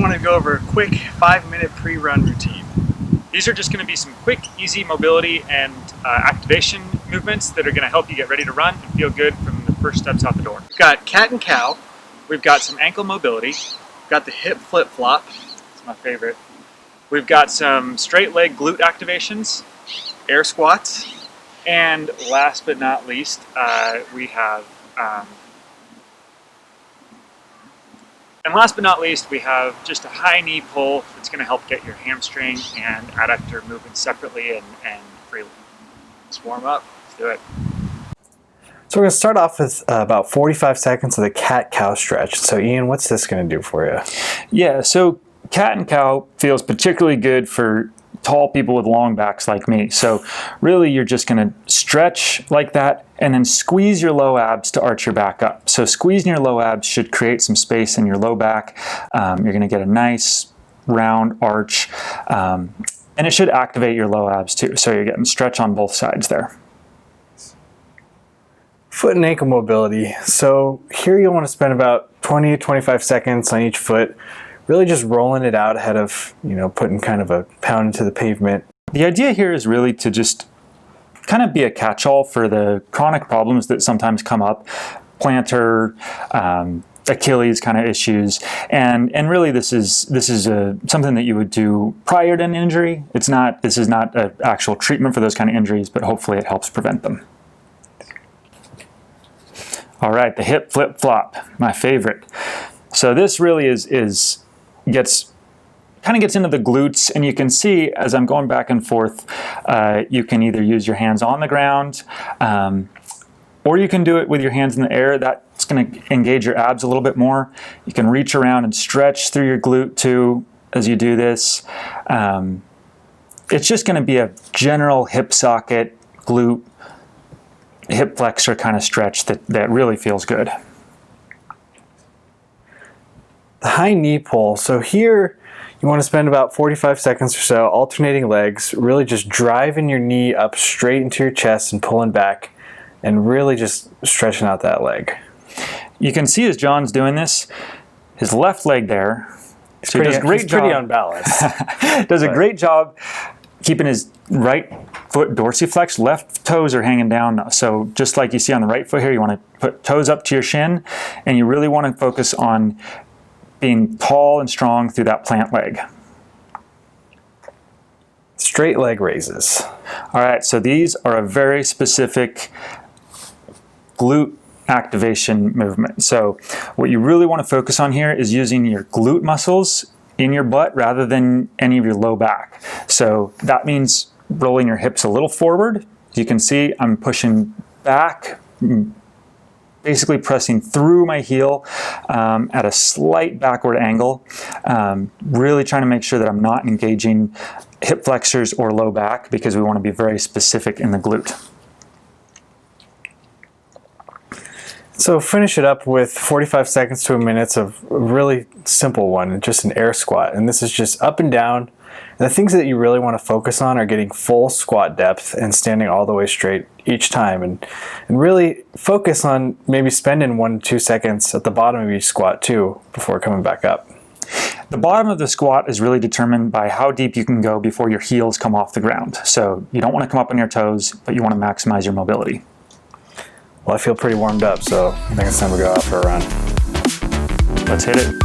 wanted to go over a quick 5-minute pre-run routine. These are just going to be some quick, easy mobility and activation movements that are going to help you get ready to run and feel good from the first steps out the door. We've got cat and cow, we've got some ankle mobility, we've got the hip flip-flop, it's my favorite. We've got some straight leg glute activations, air squats, and last but not least, we have just a high knee pull that's going to help get your hamstring and adductor moving separately and freely. Let's warm up. Let's do it. So we're going to start off with about 45 seconds of the cat-cow stretch. So Ian, what's this going to do for you? Yeah, so cat and cow feels particularly good for tall people with long backs like me. So really you're just going to stretch like that and then squeeze your low abs to arch your back up. So squeezing your low abs should create some space in your low back. You're going to get a nice round arch and it should activate your low abs too. So you're getting stretch on both sides there. Foot and ankle mobility. So here you'll want to spend about 20 to 25 seconds on each foot, really just rolling it out ahead of, putting kind of a pound into the pavement. The idea here is really to just kind of be a catch-all for the chronic problems that sometimes come up, plantar, Achilles kind of issues, and really this is something that you would do prior to an injury. This is not an actual treatment for those kind of injuries, but hopefully it helps prevent them. All right, the hip flip-flop, my favorite. So this really gets into the glutes, and you can see as I'm going back and forth, you can either use your hands on the ground, or you can do it with your hands in the air. That's going to engage your abs a little bit more. You can reach around and stretch through your glute too as you do this. It's just going to be a general hip socket, glute, hip flexor kind of stretch that really feels good. The high knee pull. So here you want to spend about 45 seconds or so alternating legs, really just driving your knee up straight into your chest and pulling back and really just stretching out that leg. You can see as John's doing this, his left leg there. He's pretty unbalanced. Does a great job keeping his right foot dorsiflexed. Left toes are hanging down. So just like you see on the right foot here, you want to put toes up to your shin, and you really want to focus on being tall and strong through that plant leg. Straight leg raises. All right, so these are a very specific glute activation movement. So what you really want to focus on here is using your glute muscles in your butt rather than any of your low back. So that means rolling your hips a little forward. You can see I'm pushing back, basically pressing through my heel at a slight backward angle, really trying to make sure that I'm not engaging hip flexors or low back because we want to be very specific in the glute. So finish it up with 45 seconds to a minute of a really simple one, just an air squat. And this is just up and down. And the things that you really want to focus on are getting full squat depth and standing all the way straight each time. And really focus on maybe spending 1 to 2 seconds at the bottom of each squat too before coming back up. The bottom of the squat is really determined by how deep you can go before your heels come off the ground. So you don't want to come up on your toes, but you want to maximize your mobility. Well, I feel pretty warmed up, so I think it's time to go out for a run. Let's hit it.